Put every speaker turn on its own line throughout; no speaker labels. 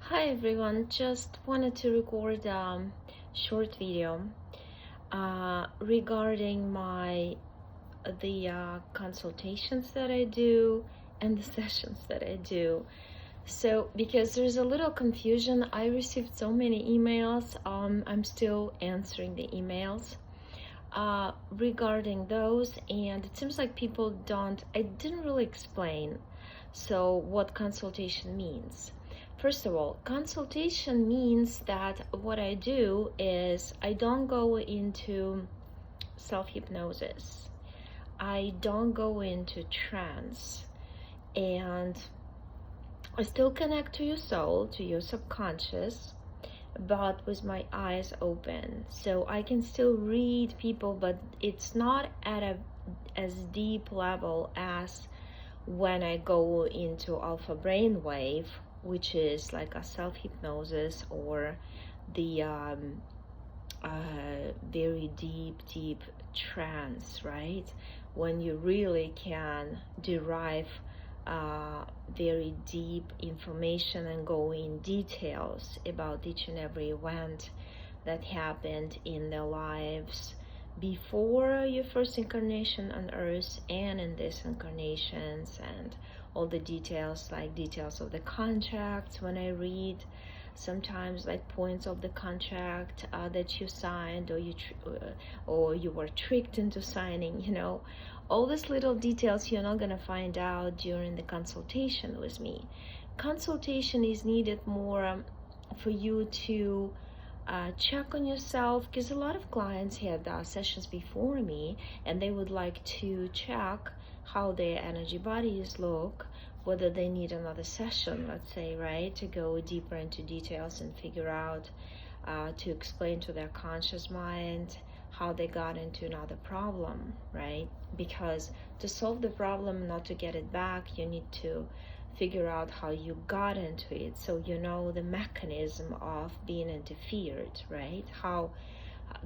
Hi everyone, just wanted to record a short video regarding the consultations that I do and the sessions that I do. So because there's a little confusion, I received so many emails. I'm still answering the emails regarding those, and it seems like people I didn't really explain so what consultation means. First of all, consultation means that what I do is I don't go into self-hypnosis, I don't go into trance, and I still connect to your soul, to your subconscious, but with my eyes open. So I can still read people, but it's not at a as deep level as when I go into alpha brainwave, which is like a self-hypnosis or the very deep trance, right? When you really can derive very deep information and go in details about each and every event that happened in their lives before your first incarnation on earth and in these incarnations, and all the details, like details of the contracts when I read, sometimes like points of the contract that you signed, or you were tricked into signing, all these little details you're not going to find out during the consultation with me. Consultation is needed more for you to check on yourself, because a lot of clients had sessions before me and they would like to check how their energy bodies look, whether they need another session, let's say, right, to go deeper into details and figure out, to explain to their conscious mind how they got into another problem, right? Because to solve the problem, not to get it back, you need to figure out how you got into it, so you know the mechanism of being interfered, right? How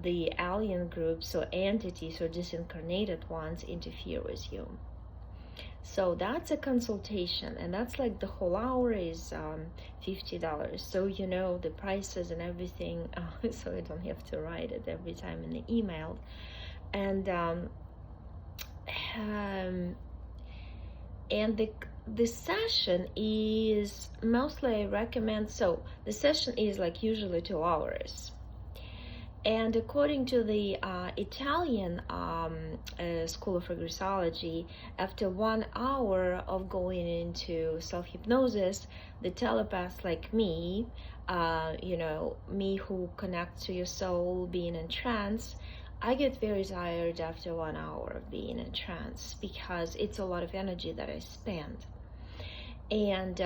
the alien groups or entities or disincarnated ones interfere with you. So that's a consultation, and that's like the whole hour is $50. So you know the prices and everything, so I don't have to write it every time in the email. And the session is mostly, I recommend, so the session is like usually 2 hours, and according to the Italian School of Regressology, after 1 hour of going into self-hypnosis, the telepath like me, me who connects to your soul, being in trance, I get very tired after 1 hour of being in trance, because it's a lot of energy that I spend. And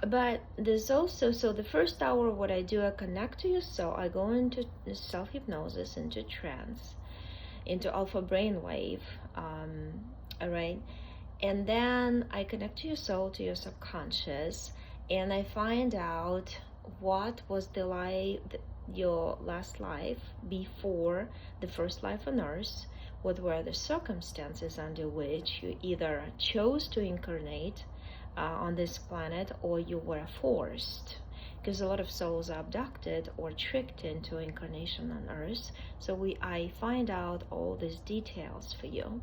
but there's also, so the first hour, what I do, I connect to your soul, I go into self-hypnosis, into trance, into alpha brainwave, all right, and then I connect to your soul, to your subconscious, and I find out what was your last life before the first life on earth, what were the circumstances under which you either chose to incarnate on this planet, or you were forced, because a lot of souls are abducted or tricked into incarnation on earth. So I find out all these details for you,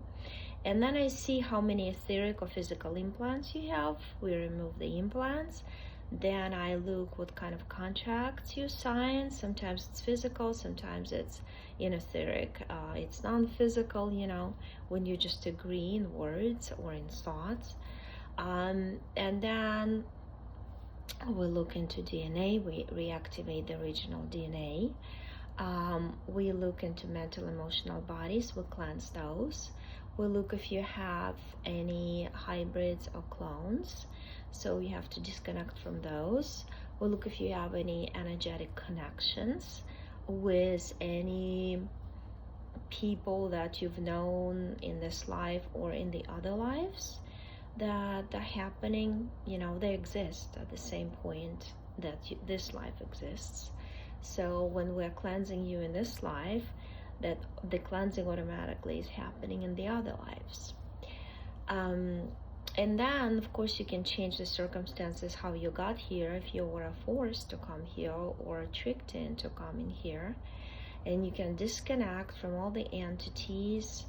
and then I see how many etheric or physical implants you have. We remove the implants. Then I look what kind of contracts you sign. Sometimes it's physical, sometimes it's in etheric, it's non-physical, when you just agree in words or in thoughts. And then we look into DNA, we reactivate the original DNA. We look into mental, emotional bodies, we cleanse those. We look if you have any hybrids or clones, so you have to disconnect from those. We look if you have any energetic connections with any people that you've known in this life or in the other lives that are happening, they exist at the same point that this life exists. So when we're cleansing you in this life, that the cleansing automatically is happening in the other lives. And then of course you can change the circumstances how you got here, if you were forced to come here or tricked into coming here. And you can disconnect from all the entities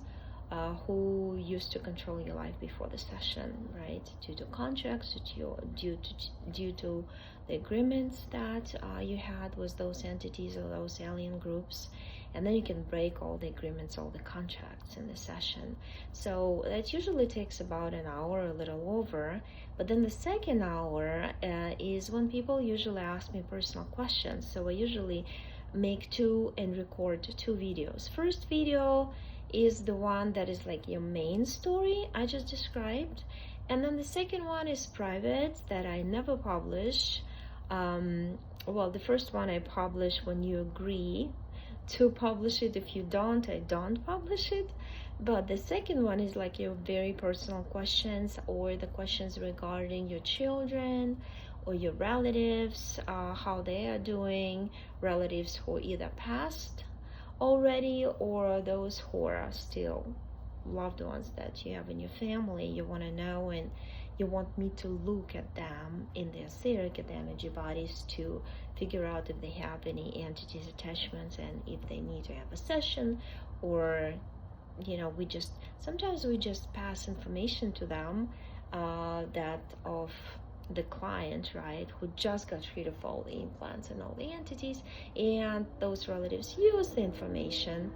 who used to control your life before the session, right? Due to contracts, due to the agreements that you had with those entities or those alien groups. And then you can break all the agreements, all the contracts in the session. So that usually takes about an hour, a little over. But then the second hour is when people usually ask me personal questions. So I usually make two and record two videos. First video is the one that is like your main story I just described, and then the second one is private that I never publish. Well, the first one I publish when you agree to publish it. If you don't, I don't publish it. But the second one is like your very personal questions, or the questions regarding your children or your relatives, how they are doing, relatives who either passed already or those who are still loved ones that you have in your family. You want to know, and you want me to look at them in their etheric and energy bodies to figure out if they have any entities, attachments, and if they need to have a session, or sometimes we just pass information to them that of the client, right, who just got rid of all the implants and all the entities, and those relatives use the information,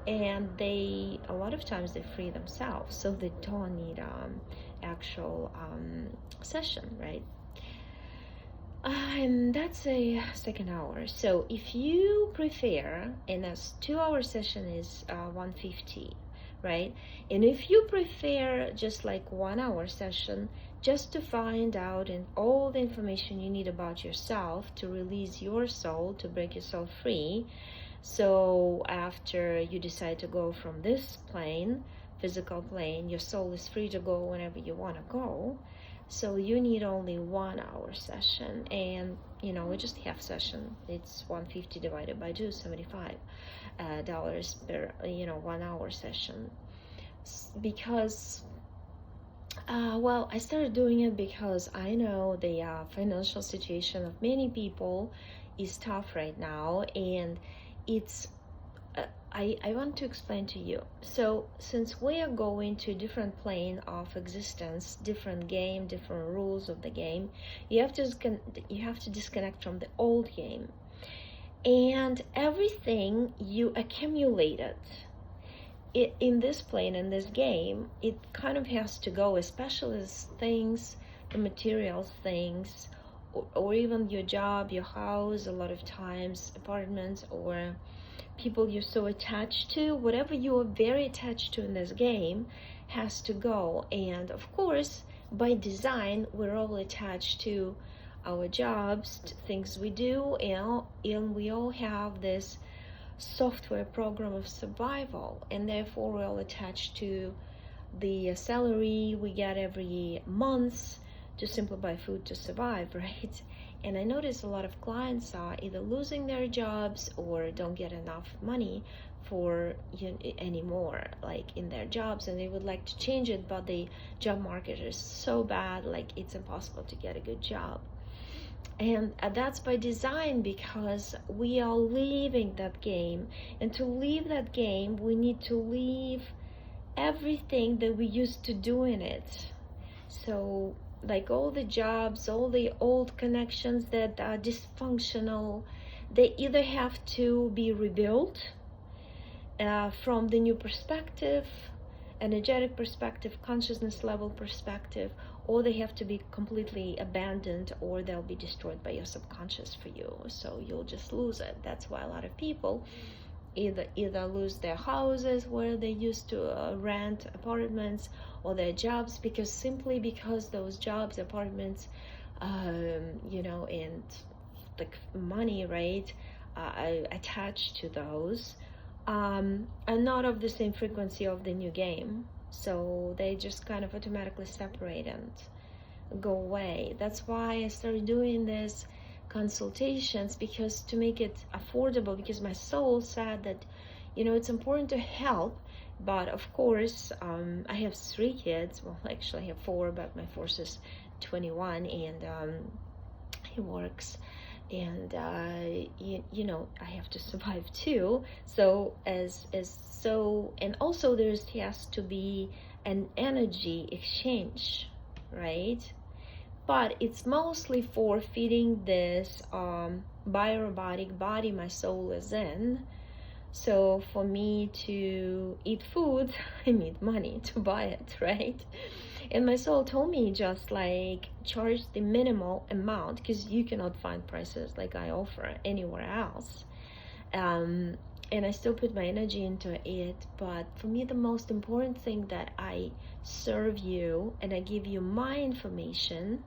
and they a lot of times they free themselves, so they don't need actual session, right? And that's a second hour. So if you prefer, and a 2-hour session is 150, right? And if you prefer just like 1-hour session, just to find out and all the information you need about yourself to release your soul, to break yourself free. So after you decide to go from this plane, physical plane, your soul is free to go whenever you want to go. So you need only 1-hour session, and we just have session. It's 150 divided by 2, $75 per 1-hour session. Because well, I started doing it because I know the financial situation of many people is tough right now, and it's I want to explain to you. So since we are going to a different plane of existence, different game, different rules of the game, you have to disconnect from the old game, and everything you accumulated in this plane, in this game, it kind of has to go, especially as things, the materials things, or even your job, your house, a lot of times apartments, or people you're so attached to, whatever you are very attached to in this game has to go. And of course, by design, we're all attached to our jobs, to things we do, and we all have this software program of survival, and therefore we're all attached to the salary we get every month to simply buy food to survive, right? And I notice a lot of clients are either losing their jobs or don't get enough money for anymore, like in their jobs, and they would like to change it, but the job market is so bad, like it's impossible to get a good job. And that's by design, because we are leaving that game, and to leave that game we need to leave everything that we used to do in it. So like all the jobs, all the old connections that are dysfunctional, they either have to be rebuilt from the new perspective, energetic perspective, consciousness level perspective, or they have to be completely abandoned, or they'll be destroyed by your subconscious for you. So you'll just lose it. That's why a lot of people either lose their houses where they used to rent apartments, or their jobs, simply because those jobs, apartments, and like money, right, attached to those, are not of the same frequency of the new game. So they just kind of automatically separate and go away. That's why I started doing this consultations, because to make it affordable, because my soul said that it's important to help But of course, I have 3 kids. Well, actually I have 4, but my fourth is 21, and he works, and you know, I have to survive too. So and also there has to be an energy exchange, right? But it's mostly for feeding this biorobotic body my soul is in. So for me to eat food, I need money to buy it, right? And my soul told me just like charge the minimal amount, because you cannot find prices like I offer anywhere else. And I still put my energy into it, but for me the most important thing that I serve you and I give you my information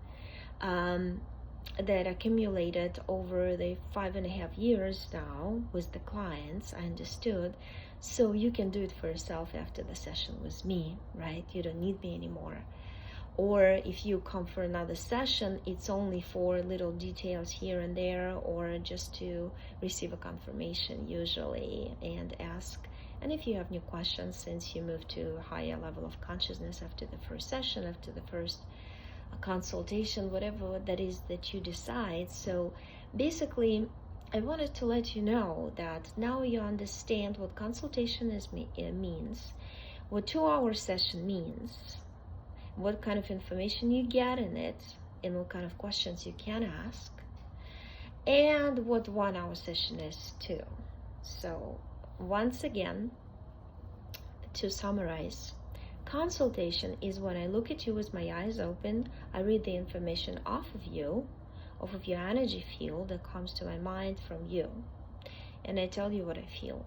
that accumulated over the 5.5 years now with the clients. I understood, so you can do it for yourself after the session with me, right? You don't need me anymore. Or if you come for another session, it's only for little details here and there, or just to receive a confirmation usually and ask. And if you have new questions, since you move to a higher level of consciousness after the first session, after the first consultation, whatever that is that you decide. So basically, I wanted to let you know that now you understand what consultation means, what 2-hour session means, what kind of information you get in it, and what kind of questions you can ask, and what 1-hour session is too. So once again, to summarize, consultation is when I look at you with my eyes open, I read the information off of you, off of your energy field that comes to my mind from you, and I tell you what I feel.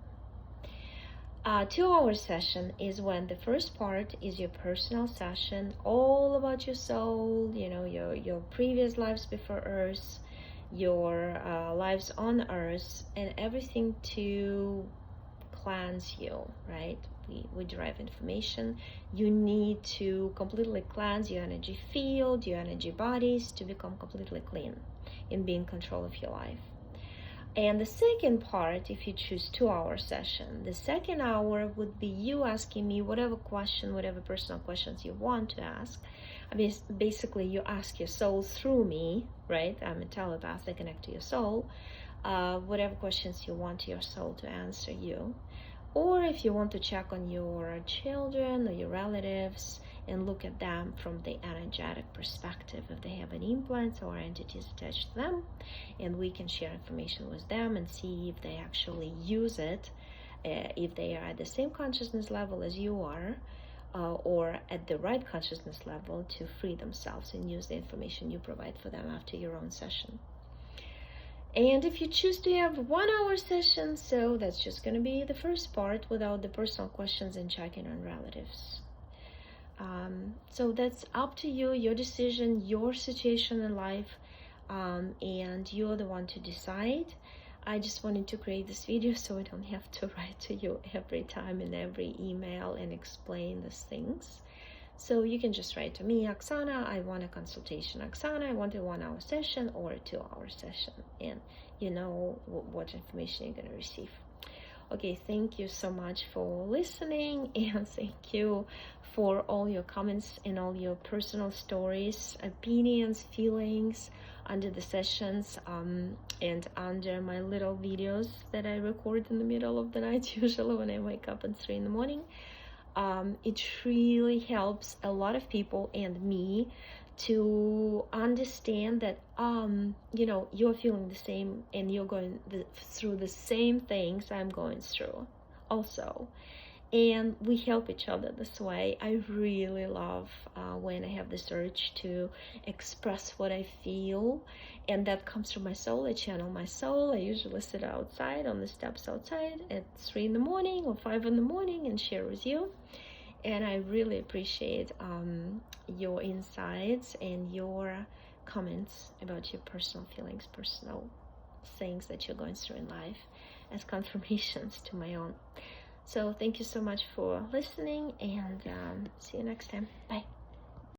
2-hour session is when the first part is your personal session, all about your soul, you know, your previous lives before Earth, your lives on Earth, and everything to cleanse you, right? We derive information. You need to completely cleanse your energy field, your energy bodies, to become completely clean and be in control of your life. And the second part, if you choose 2-hour session, the second hour would be you asking me whatever question, whatever personal questions you want to ask. I mean, basically you ask your soul through me, right? I'm a telepath, I connect to your soul. Whatever questions you want your soul to answer you. Or if you want to check on your children or your relatives and look at them from the energetic perspective, if they have any implants or entities attached to them, and we can share information with them and see if they actually use it, if they are at the same consciousness level as you are, or at the right consciousness level to free themselves and use the information you provide for them after your own session. And if you choose to have 1-hour session, so that's just going to be the first part without the personal questions and checking on relatives. So that's up to you, your decision, your situation in life, and you're the one to decide. I just wanted to create this video so I don't have to write to you every time in every email and explain these things. So you can just write to me, Oksana, I want a consultation. Oksana, I want a 1-hour session or a 2-hour session. And you know what information you're going to receive. Okay, thank you so much for listening, and thank you for all your comments and all your personal stories, opinions, feelings under the sessions, and under my little videos that I record in the middle of the night, usually when I wake up at 3 in the morning. It really helps a lot of people and me to understand that you know, you're feeling the same and you're going through the same things I'm going through also, and we help each other this way. I really love when I have this urge to express what I feel, and that comes from my soul. I channel my soul. I usually sit outside on the steps outside at 3 in the morning or 5 in the morning and share with you. And I really appreciate your insights and your comments about your personal feelings, personal things that you're going through in life as confirmations to my own. So thank you so much for listening, and see you next time. Bye.